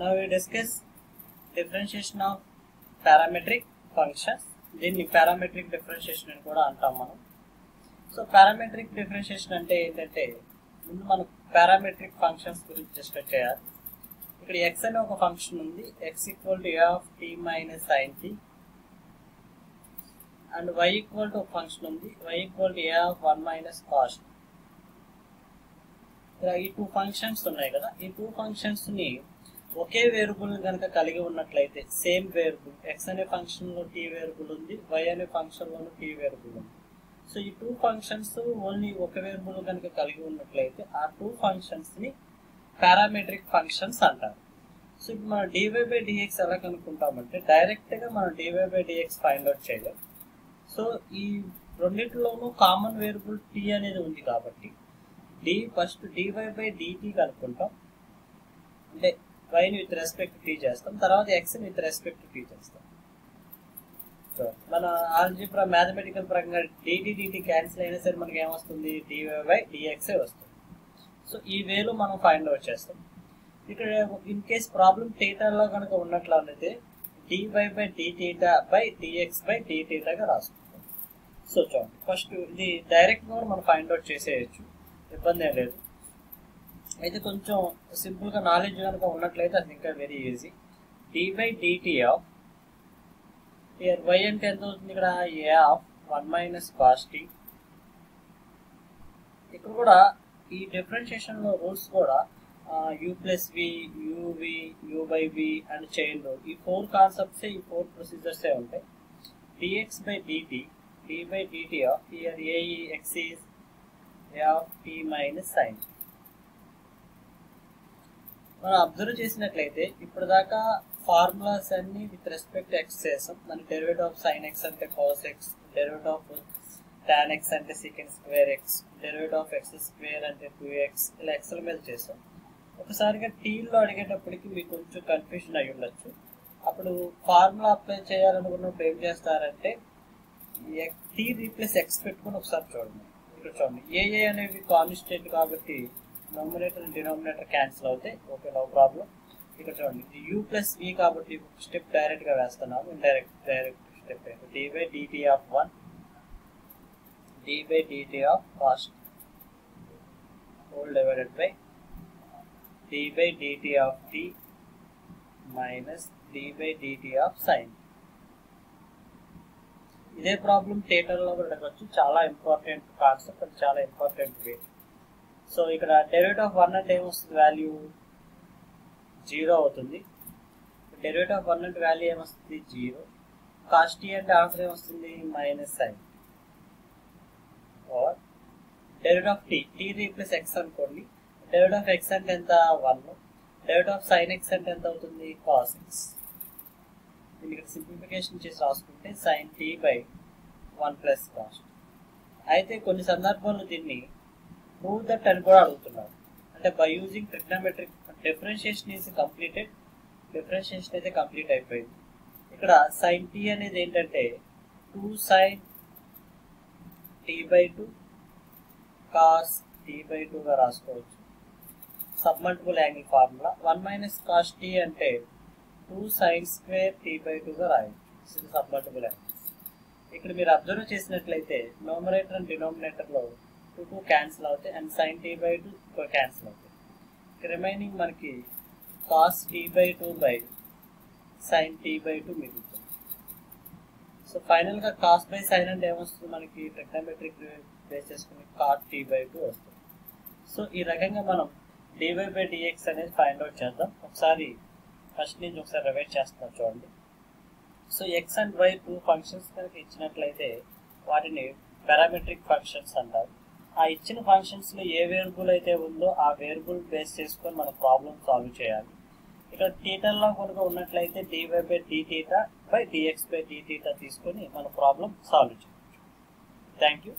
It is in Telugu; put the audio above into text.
Now we discuss differentiation of parametric functions. దీన్ని parametric differentiation అని కూడా అంటాం మనం. సో parametric differentiation అంటే ఏంటంటే ముందు మనం parametric functions గురించి డిస్కస్ చేయాలి. ఇక్కడ x అనే ఒక ఫంక్షన్ ఉంది, x equal to a of t minus sin t, and y equal to ఒక ఫంక్షన్ ఉంది, y equal to a of 1 minus cos t. ఈ టూ ఫంక్షన్స్ ఉన్నాయి కదా, ఈ టూ ఫంక్షన్స్ ని ఒకే వేరియబుల్ కనుక కలిగి ఉన్నట్లయితే, సేమ్ వేరియబుల్ x అనే ఫంక్షన్ లో t వేరియబుల్ ఉంది, y అనే ఫంక్షన్ లోను t వేరియబుల్ ఉంది. సో ఈ టూ ఫంక్షన్స్ ఓన్లీ ఒక వేరియబుల్ కనుక కలిగి ఉన్నట్లయితే ఆ టూ ఫంక్షన్స్ ని పారామెట్రిక్ ఫంక్షన్స్ అంటారు. సో ఇప్పుడు మనం dy by dx ఎలా కనుక్కుంటామంటే డైరెక్ట్ గా మనం dy by dx find out చేయలేం. సో ఈ రెండింటిలోనూ కామన్ వేరియబుల్ t అనేది ఉంది కాబట్టి ఫస్ట్ dy by dt కనుక్కుంటాం, అంటే y ని విత్ రెస్పెక్ట్ t చేస్తాం, తర్వాత x ని విత్ రెస్పెక్ట్ t చేస్తాం. సో మన ఆల్జీబ్రా మ్యాథమెటికల్ పరంగా dt క్యాన్సిల్ అయినా సరే మనకి ఏమొస్తుంది, dy by dx వస్తుంది. సో ఈ వేలో మనం ఫైండ్ అవుట్ చేస్తాం. ఇక్కడ ఇన్ కేస్ ప్రాబ్లం థీటాలో కనుక ఉన్నట్లయితే dy by d theta by dx by d theta గా రాసుకుంటాం. సో చూడండి, ఫస్ట్ ఇది డైరెక్ట్ గా మనం ఫైండ్ అవుట్ చేసేయచ్చు, ఇబ్బంది ఏం లేదు. అయితే కొంచెం సింపుల్ గా నాలెడ్జ్ కనుక ఉన్నట్లయితే అది ఇంకా very easy. d by dt of here y అంటే ఎంత అవుతుంది, ఇక్కడ a of 1 minus cos t. ఇక్కడ కూడా ఈ డిఫరెన్షియేషన్ లో రూల్స్ కూడా u plus v, uv, u by v and chain rule, ఈ ఫోర్ కాన్సెప్ట్స్, ఈ ఫోర్ ప్రొసీజర్స్ ఉంటాయి. dx by dt, d by dt of here a x is a of t minus sin. మనం అబ్జర్వ్ చేసినట్లయితే ఇప్పుడు దాకా ఫార్ములాస్ అన్ని విత్ రెస్పెక్ట్ ఎక్స్ చేసాం. మన డెరివేటివ్ ఆఫ్ సైన్ ఎక్స్ అంటే cos x, derivative of tan x అంటే second square x, derivative of x square అంటే 2x, ఇలా ఎక్స్ల మీద చేసాం. ఒకసారిగా టీలో అడిగేటప్పటికి మీకు కొంచెం కన్ఫ్యూజన్ అయి ఉండొచ్చు. అప్పుడు ఫార్ములా అప్లై చేయాలనుకున్నప్పుడు ఏం చేస్తారంటే టీ రీప్లేస్ ఎక్స్ పెట్టుకుని ఒకసారి చూడండి. ఇక్కడ చూడండి, ఏ అనేవి కాన్స్టెంట్ కాబట్టి న్యూమరేటర్ అండ్ డినామినేటర్ క్యాన్సిల్ అవుతాయి, ఓకే, నో ప్రాబ్లం. ఇక్కడ చూడండి, ఇది u ప్లస్ v కాబట్టి స్టెప్ డైరెక్ట్ గా వేస్తున్నాము, direct step d by dt of 1, d by dt of cos whole divided by d by dt of t minus d by dt of sin. ఇదే ప్రాబ్లం థీటాలో కూడా అడగచ్చు, చాలా ఇంపార్టెంట్ కాన్సెప్ట్, అది చాలా ఇంపార్టెంట్ వే. సో ఇక్కడ డెరివేటివ్ ఆఫ్ 1 అంటే ఏమొస్తుంది, వాల్యూ 0 అవుతుంది. డెరివేటివ్ ఆఫ్ 1 అంటే వాల్యూ ఏమొస్తుంది, 0. కాస్ t అంటే ఆన్సర్ ఏమొస్తుంది, minus sin. Or derivative of t replace x అనుకోండి, డెరివేటివ్ ఆఫ్ x అంటే ఎంత, 1. డెరివేటివ్ ఆఫ్ sin x అంటే ఎంత అవుతుంది, cos x. దీన్ని ఇక్కడ సింప్లిఫికేషన్ చేసి రాసుకుంటే sin t by 1 plus cos t. అయితే కొన్ని సందర్భాల్లో దీన్ని ప్రూవ్ దట్ అని కూడా అడుగుతున్నారు, అంటే by using trigonometric differentiation is completed. Differentiation అయితే కంప్లీట్ అయిపోయింది. ఇక్కడ sin t అనేది ఏంటంటే 2 sin t by 2 cos t by 2 గా రాసుకోవచ్చు, సబ్మల్టిపుల్ angle formula. 1 minus cos t అంటే 2 sin square t by 2 గా రాయొచ్చు, ఇది సబ్మల్టిపుల్ యాంగిల్స్. ఇక్కడ మీరు అబ్జర్వ్ చేసినట్లయితే న్యూమరేటర్ అండ్ డినామినేటర్ లో 2 క్యాన్సిల్ అవుతాయి and sin t by 2 cancel అవుతాయి. రిమైనింగ్ మనకి cos t by 2 by sin t by 2 మిగులుతుంది. సో ఫైనల్ గా cos by sin అంటే ఏమొస్తుంది, మనకి ట్రిగ్నోమెట్రిక్ బేస్ చేసుకుని cot t by 2 వస్తుంది. సో ఈ రకంగా మనం dy by dx అనేది ఫైండ్ అవుట్ చేద్దాం. ఒకసారి ఫస్ట్ నుంచి ఒకసారి రివైజ్ చేస్తున్నాం చూడండి. So x and y two functions కనుక ఇచ్చినట్లయితే వాటిని పారామెట్రిక్ ఫంక్షన్స్ అంటారు. ఆ ఇచ్చిన ఫంక్షన్స్ లో ఏ వేరియబుల్ అయితే ఉందో ఆ వేరియబుల్ బేస్ చేసుకొని మన ప్రాబ్లం సాల్వ్ చేయాలి. ఇక్కడ థీటాలో కనుక ఉన్నట్లయితే dy by d theta by dx by d theta తీసుకొని మన ప్రాబ్లం సాల్వ్ చేయవచ్చు. Thank you.